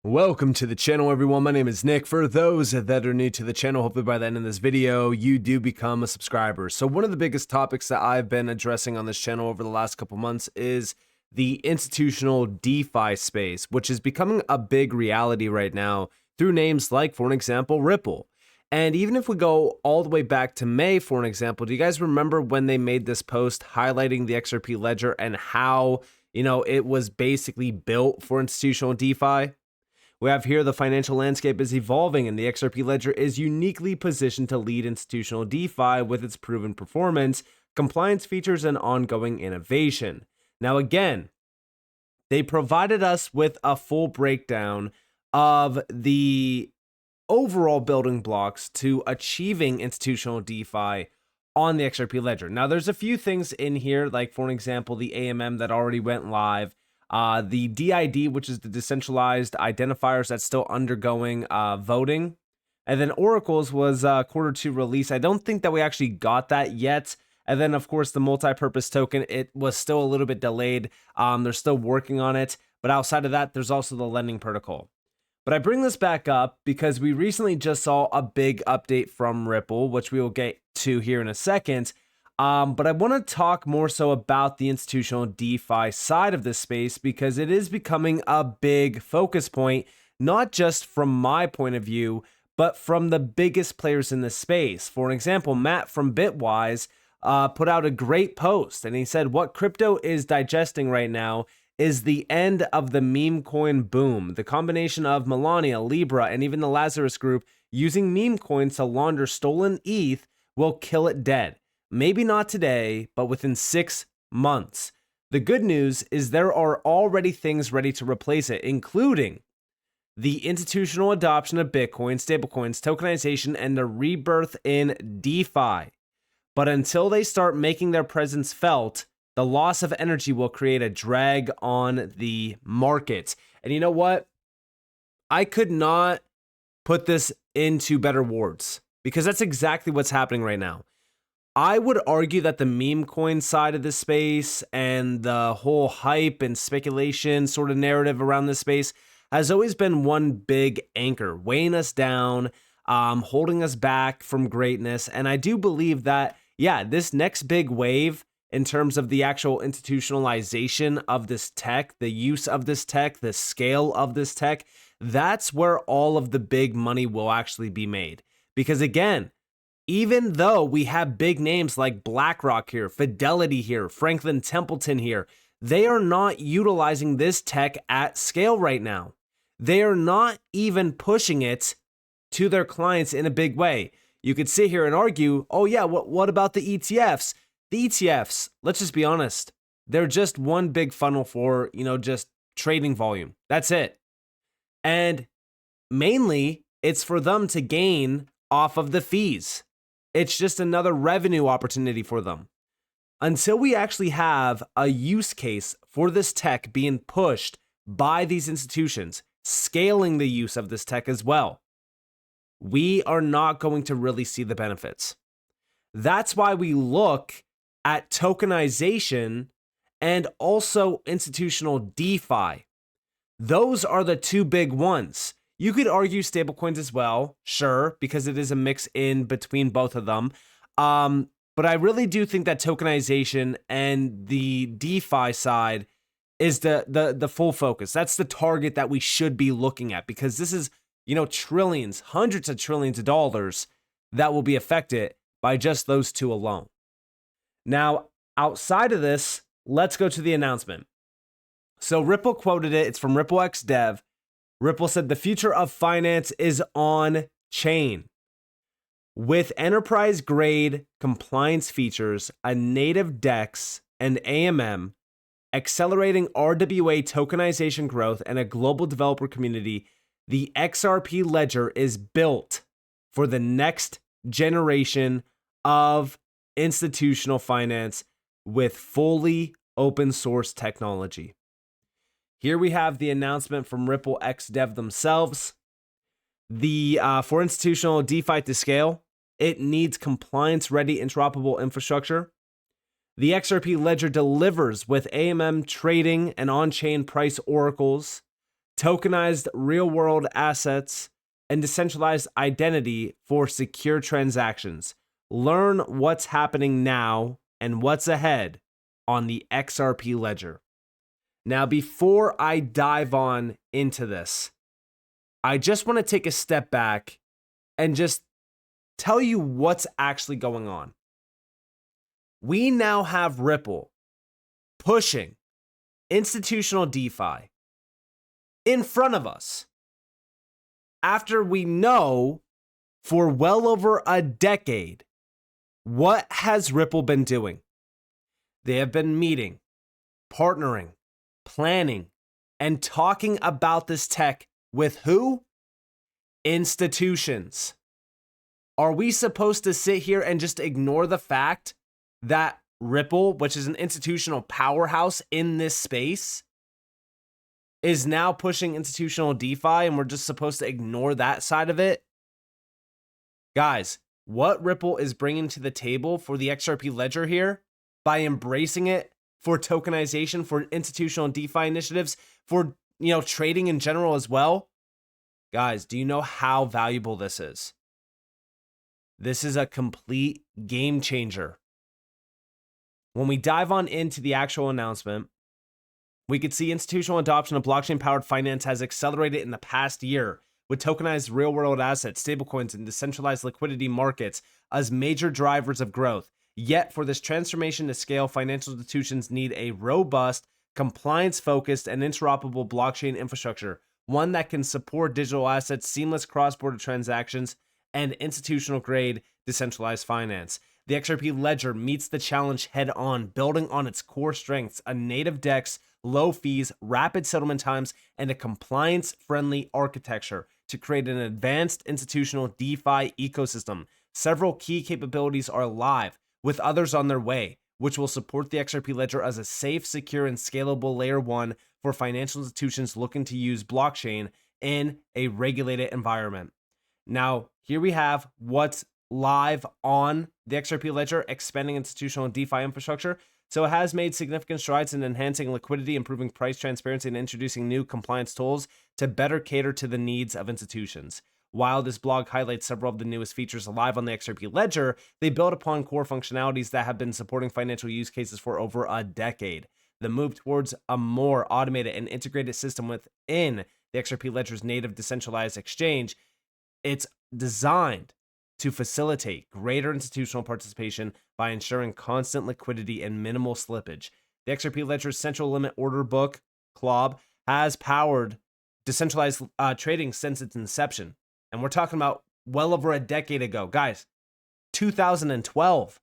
Welcome to the channel, everyone. My name is Nick. For those that are new to the channel, hopefully by the end of this video, you do become a subscriber. So one of the biggest topics that I've been addressing on this channel over the last couple months is the institutional DeFi space, which is becoming a big reality right now through names like, for an example, Ripple. And even if we go all the way back to May, for an example, do you guys remember when they made this post highlighting the XRP ledger and how, it was basically built for institutional DeFi? We have here the financial landscape is evolving and the XRP ledger is uniquely positioned to lead institutional DeFi with its proven performance, compliance features, and ongoing innovation. Now again, they provided us with a full breakdown of the overall building blocks to achieving institutional DeFi on the XRP ledger. Now there's a few things in here, like for an example, the AMM that already went live. The DID, which is the decentralized identifiers that's still undergoing voting. And then Oracle's was Q2 release. I don't think that we actually got that yet. And then, of course, the multi-purpose token, it was still a little bit delayed. They're still working on it. But outside of that, there's also the lending protocol. But I bring this back up because we recently just saw a big update from Ripple, which we will get to here in a second. But I want to talk more so about the institutional DeFi side of this space because it is becoming a big focus point, not just from my point of view, but from the biggest players in this space. For example, Matt from Bitwise put out a great post and he said, what crypto is digesting right now is the end of the meme coin boom. The combination of Melania, Libra, and even the Lazarus group using meme coins to launder stolen ETH will kill it dead. Maybe not today, but within 6 months. The good news is there are already things ready to replace it, including the institutional adoption of Bitcoin, stablecoins, tokenization, and the rebirth in DeFi. But until they start making their presence felt, the loss of energy will create a drag on the market. And you know what? I could not put this into better words because that's exactly what's happening right now. I would argue that the meme coin side of this space and the whole hype and speculation sort of narrative around this space has always been one big anchor, weighing us down, holding us back from greatness. And I do believe that, this next big wave in terms of the actual institutionalization of this tech, the use of this tech, the scale of this tech, that's where all of the big money will actually be made. Because again, even though we have big names like BlackRock here, Fidelity here, Franklin Templeton here, they are not utilizing this tech at scale right now. They are not even pushing it to their clients in a big way. You could sit here and argue, oh yeah, what about the ETFs? The ETFs, let's just be honest, they're just one big funnel for, just trading volume. That's it. And mainly, it's for them to gain off of the fees. It's just another revenue opportunity for them. Until we actually have a use case for this tech being pushed by these institutions, scaling the use of this tech as well, we are not going to really see the benefits. That's why we look at tokenization and also institutional DeFi. Those are the two big ones. You could argue stablecoins as well, sure, because it is a mix in between both of them. But I really do think that tokenization and the DeFi side is the full focus. That's the target that we should be looking at because this is, trillions, hundreds of trillions of dollars that will be affected by just those two alone. Now, outside of this, let's go to the announcement. So Ripple quoted it. It's from Ripple X Dev. Ripple said the future of finance is on chain. With enterprise-grade compliance features, a native DEX and AMM, accelerating RWA tokenization growth, and a global developer community, the XRP ledger is built for the next generation of institutional finance with fully open source technology. Here we have the announcement from Ripple X Dev themselves. For institutional DeFi to scale, it needs compliance-ready interoperable infrastructure. The XRP ledger delivers with AMM trading and on-chain price oracles tokenized real-world assets, and decentralized identity for secure transactions. Learn what's happening now and what's ahead on the XRP ledger. Now, before I dive on into this, I just want to take a step back and just tell you what's actually going on. We now have Ripple pushing institutional DeFi in front of us after we know for well over a decade what has Ripple been doing. They have been meeting, partnering, planning, and talking about this tech with who? Institutions. Are we supposed to sit here and just ignore the fact that Ripple, which is an institutional powerhouse in this space, is now pushing institutional DeFi and we're just supposed to ignore that side of it? Guys, what Ripple is bringing to the table for the XRP ledger here by embracing it for tokenization, for institutional DeFi initiatives, for trading in general as well. Guys, do you know how valuable this is? This is a complete game changer. When we dive on into the actual announcement, we could see institutional adoption of blockchain-powered finance has accelerated in the past year, with tokenized real-world assets, stablecoins, and decentralized liquidity markets as major drivers of growth. Yet, for this transformation to scale, financial institutions need a robust, compliance-focused, and interoperable blockchain infrastructure, one that can support digital assets, seamless cross-border transactions, and institutional-grade decentralized finance. The XRP ledger meets the challenge head-on, building on its core strengths, a native DEX, low fees, rapid settlement times, and a compliance-friendly architecture to create an advanced institutional DeFi ecosystem. Several key capabilities are live, with others on their way, which will support the XRP ledger as a safe, secure, and scalable layer 1 for financial institutions looking to use blockchain in a regulated environment. Now, here we have what's live on the XRP ledger, expanding institutional and DeFi infrastructure. So it has made significant strides in enhancing liquidity, improving price transparency, and introducing new compliance tools to better cater to the needs of institutions. While this blog highlights several of the newest features live on the XRP ledger, they build upon core functionalities that have been supporting financial use cases for over a decade. The move towards a more automated and integrated system within the XRP ledger's native decentralized exchange, it's designed to facilitate greater institutional participation by ensuring constant liquidity and minimal slippage. The XRP ledger's central limit order book, CLOB, has powered decentralized trading since its inception. And we're talking about well over a decade ago. Guys, 2012,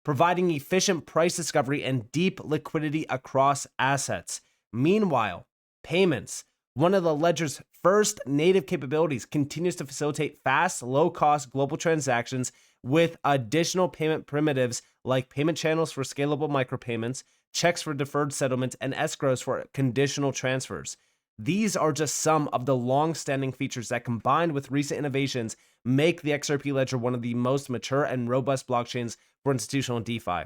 providing efficient price discovery and deep liquidity across assets. Meanwhile, payments, one of the ledger's first native capabilities, continues to facilitate fast, low-cost global transactions with additional payment primitives like payment channels for scalable micropayments, checks for deferred settlement, and escrows for conditional transfers. These are just some of the long-standing features that, combined with recent innovations, make the XRP ledger one of the most mature and robust blockchains for institutional DeFi.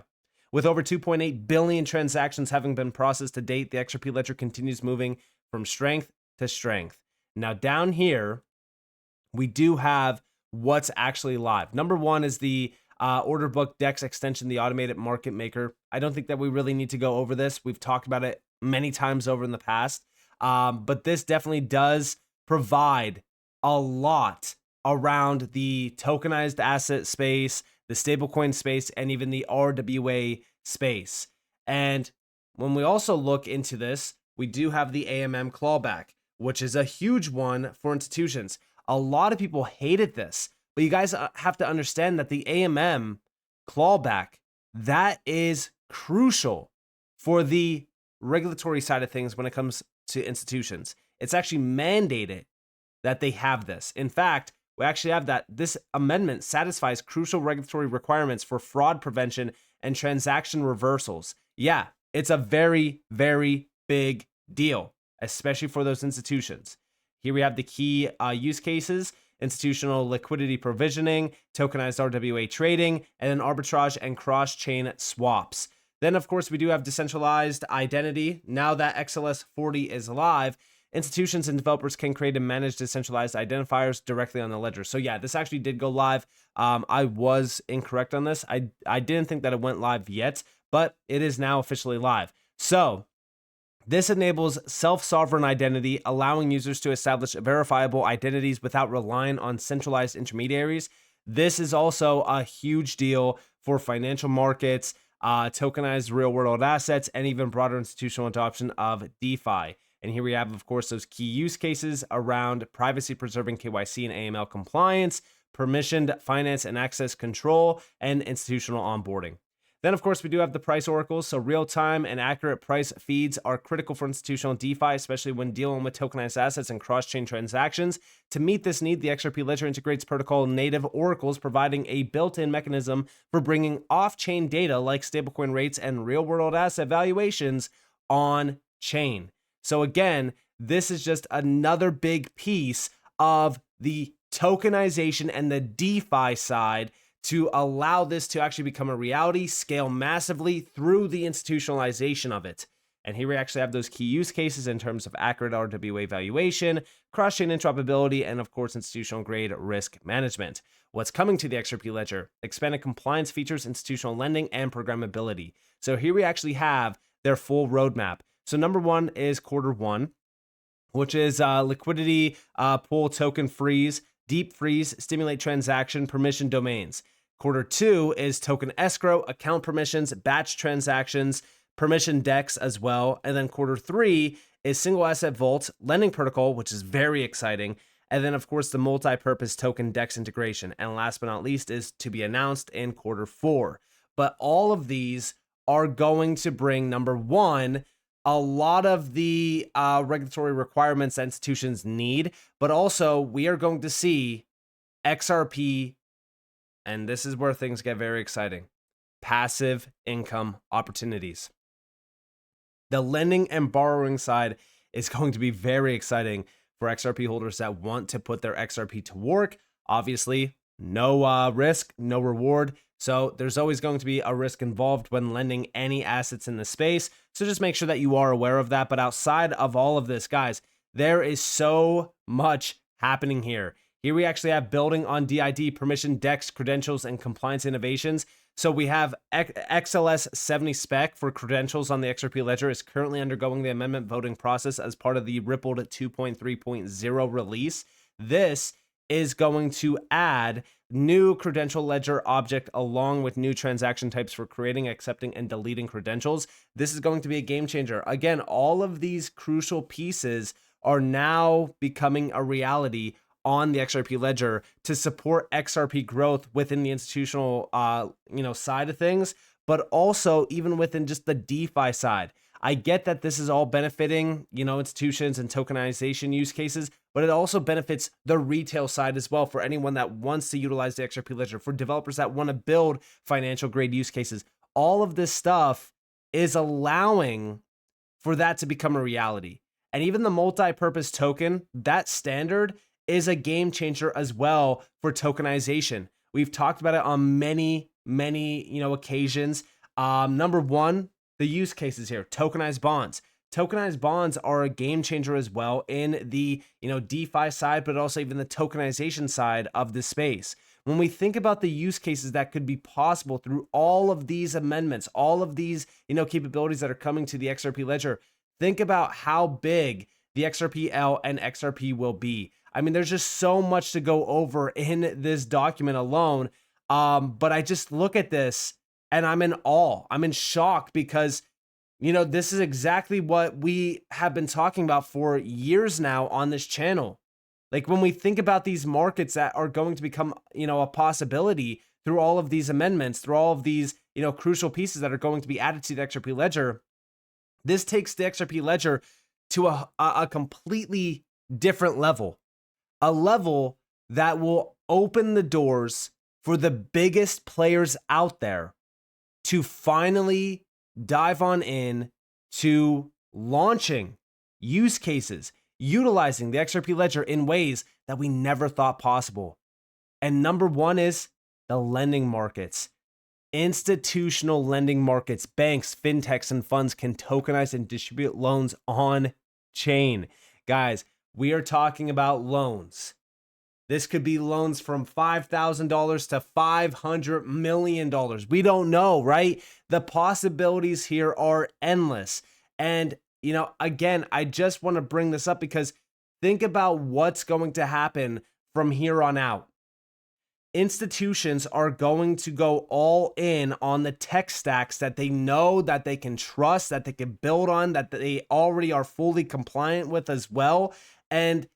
With over 2.8 billion transactions having been processed to date, the XRP ledger continues moving from strength to strength. Now, down here, we do have what's actually live. Number one is the order book DEX extension, the automated market maker. I don't think that we really need to go over this. We've talked about it many times over in the past. But this definitely does provide a lot around the tokenized asset space, the stablecoin space, and even the RWA space. And when we also look into this, we do have the AMM clawback, which is a huge one for institutions. A lot of people hated this, but you guys have to understand that the AMM clawback, that is crucial for the regulatory side of things when it comes to institutions. It's actually mandated that they have this. In fact, we actually have that this amendment satisfies crucial regulatory requirements for fraud prevention and transaction reversals. Yeah, it's a very, very big deal, especially for those institutions. Here we have the key use cases: institutional liquidity provisioning, tokenized RWA trading, and then arbitrage and cross-chain swaps. Then, of course, we do have decentralized identity. Now that XLS 40 is live, institutions and developers can create and manage decentralized identifiers directly on the ledger. So yeah, this actually did go live. I was incorrect on this. I didn't think that it went live yet, but it is now officially live. So this enables self-sovereign identity, allowing users to establish verifiable identities without relying on centralized intermediaries. This is also a huge deal for financial markets, tokenized real-world assets, and even broader institutional adoption of DeFi. And here we have, of course, those key use cases around privacy-preserving KYC and AML compliance, permissioned finance and access control, and institutional onboarding. Then, of course, we do have the price oracles. So real-time and accurate price feeds are critical for institutional DeFi, especially when dealing with tokenized assets and cross-chain transactions. To meet this need, the XRP Ledger integrates protocol-native oracles, providing a built-in mechanism for bringing off-chain data like stablecoin rates and real-world asset valuations on-chain. So again, this is just another big piece of the tokenization and the DeFi side to allow this to actually become a reality, scale massively through the institutionalization of it. And here we actually have those key use cases in terms of accurate RWA valuation, cross-chain interoperability, and of course, institutional grade risk management. What's coming to the XRP Ledger? Expanded compliance features, institutional lending, and programmability. So here we actually have their full roadmap. So number one is Q1, which is liquidity pool token freeze, deep freeze, stimulate transaction, permission domains. Q2 is token escrow, account permissions, batch transactions, permission DEX as well. And then Q3 is single asset vault, lending protocol, which is very exciting. And then, of course, the multi-purpose token DEX integration. And last but not least is to be announced in Q4. But all of these are going to bring, number one, a lot of the regulatory requirements that institutions need, but also we are going to see XRP, and this is where things get very exciting, passive income opportunities. The lending and borrowing side is going to be very exciting for XRP holders that want to put their XRP to work. Obviously, no risk, no reward. So there's always going to be a risk involved when lending any assets in the space. So just make sure that you are aware of that. But outside of all of this, guys, there is so much happening here. Here we actually have building on DID, permission, DEX, credentials, and compliance innovations. So we have XLS 70 spec for credentials on the XRP Ledger is currently undergoing the amendment voting process as part of the Rippled 2.3.0 release. This is going to add new credential ledger object along with new transaction types for creating, accepting, and deleting credentials. This is going to be a game changer. Again, all of these crucial pieces are now becoming a reality on the XRP Ledger to support XRP growth within the institutional side of things, but also even within just the DeFi side. I get that this is all benefiting, institutions and tokenization use cases, but it also benefits the retail side as well for anyone that wants to utilize the XRP Ledger, for developers that want to build financial grade use cases. All of this stuff is allowing for that to become a reality. And even the multi-purpose token, that standard is a game changer as well for tokenization. We've talked about it on many occasions. Number one, the use cases here, tokenized bonds. Tokenized bonds are a game changer as well in the DeFi side, but also even the tokenization side of the space. When we think about the use cases that could be possible through all of these amendments, all of these capabilities that are coming to the XRP Ledger, think about how big the XRPL and XRP will be. I mean, there's just so much to go over in this document alone. But I just look at this and I'm in awe. I'm in shock because, this is exactly what we have been talking about for years now on this channel. Like when we think about these markets that are going to become, a possibility through all of these amendments, through all of these, crucial pieces that are going to be added to the XRP Ledger, this takes the XRP Ledger to a completely different level. A level that will open the doors for the biggest players out there to finally dive on in to launching use cases, utilizing the XRP Ledger in ways that we never thought possible. And number one is the lending markets. Institutional lending markets, banks, fintechs, and funds can tokenize and distribute loans on chain. Guys, we are talking about loans. This could be loans from $5,000 to $500 million. We don't know, right? The possibilities here are endless. And, again, I just want to bring this up because think about what's going to happen from here on out. Institutions are going to go all in on the tech stacks that they know that they can trust, that they can build on, that they already are fully compliant with as well. And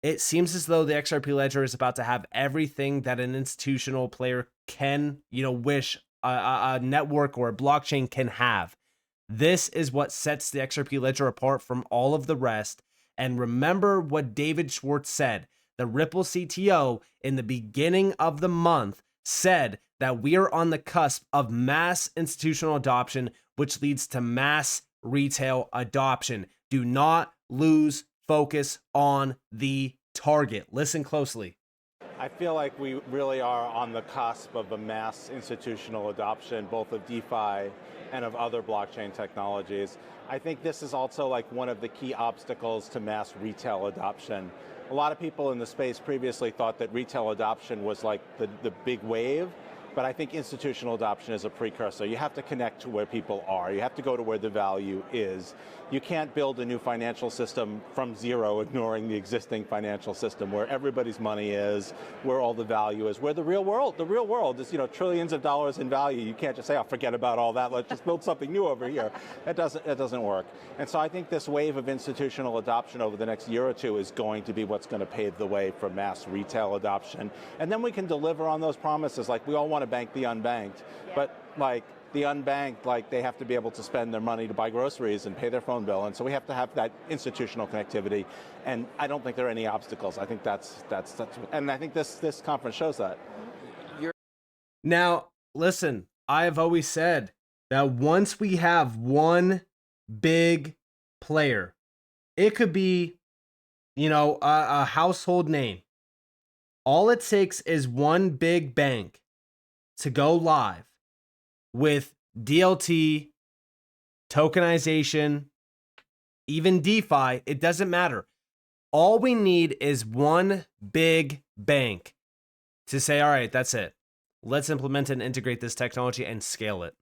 it seems as though the XRP ledger is about to have everything that an institutional player can, wish a network or a blockchain can have. This is what sets the XRP ledger apart from all of the rest. And remember what David Schwartz said. The Ripple CTO in the beginning of the month said that we are on the cusp of mass institutional adoption, which leads to mass retail adoption. Do not lose focus on the target. Listen closely. I feel like we really are on the cusp of a mass institutional adoption, both of DeFi and of other blockchain technologies. I think this is also like one of the key obstacles to mass retail adoption. A lot of people in the space previously thought that retail adoption was like the big wave, but I think institutional adoption is a precursor. You have to connect to where people are. You have to go to where the value is. You can't build a new financial system from zero, ignoring the existing financial system where everybody's money is, where all the value is, where the real world is, trillions of dollars in value. You can't just say, oh, forget about all that, let's just build something new over here. That doesn't work. And so I think this wave of institutional adoption over the next year or two is going to be what's going to pave the way for mass retail adoption. And then we can deliver on those promises. Like, we all want to bank the unbanked, but like the unbanked, they have to be able to spend their money to buy groceries and pay their phone bill, and so we have to have that institutional connectivity. And I don't think there are any obstacles. I think that's and I think this conference shows that. Now, listen, I've always said that once we have one big player, it could be, a household name. All it takes is one big bank to go live with DLT, tokenization, even DeFi. It doesn't matter. All we need is one big bank to say, all right, that's it. Let's implement and integrate this technology and scale it.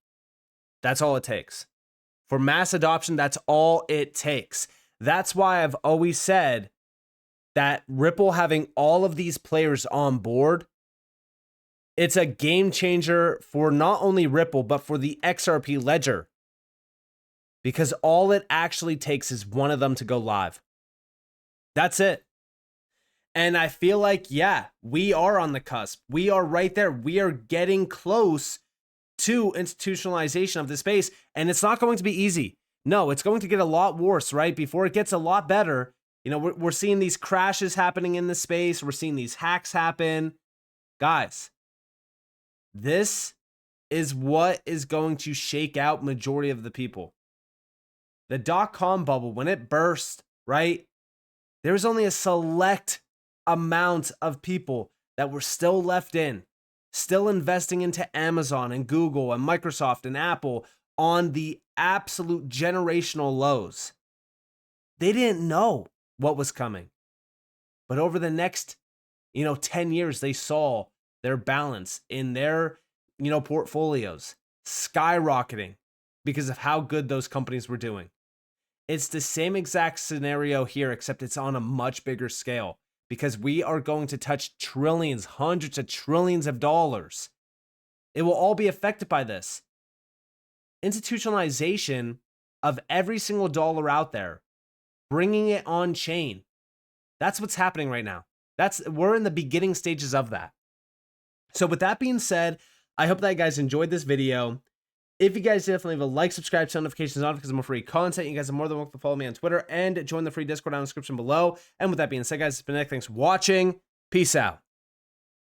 That's all it takes. For mass adoption, that's all it takes. That's why I've always said that Ripple having all of these players on board, it's a game changer for not only Ripple, but for the XRP ledger. Because all it actually takes is one of them to go live. That's it. And I feel like, yeah, we are on the cusp. We are right there. We are getting close to institutionalization of the space. And it's not going to be easy. No, it's going to get a lot worse, right? Before it gets a lot better. We're seeing these crashes happening in the space. We're seeing these hacks happen. Guys, this is what is going to shake out majority of the people. The dot-com bubble, when it burst, right? There was only a select amount of people that were still left in, still investing into Amazon and Google and Microsoft and Apple on the absolute generational lows. They didn't know what was coming. But over the next, 10 years, they saw their balance in their, portfolios skyrocketing because of how good those companies were doing. It's the same exact scenario here, except it's on a much bigger scale because we are going to touch trillions, hundreds of trillions of dollars. It will all be affected by this. Institutionalization of every single dollar out there, bringing it on chain. That's what's happening right now. We're in the beginning stages of that. So with that being said, I hope that you guys enjoyed this video. If you guys definitely leave a like, subscribe, turn notifications on because I'm more free content. You guys are more than welcome to follow me on Twitter and join the free Discord down in the description below. And with that being said, guys, it's been Nick. Thanks for watching. Peace out.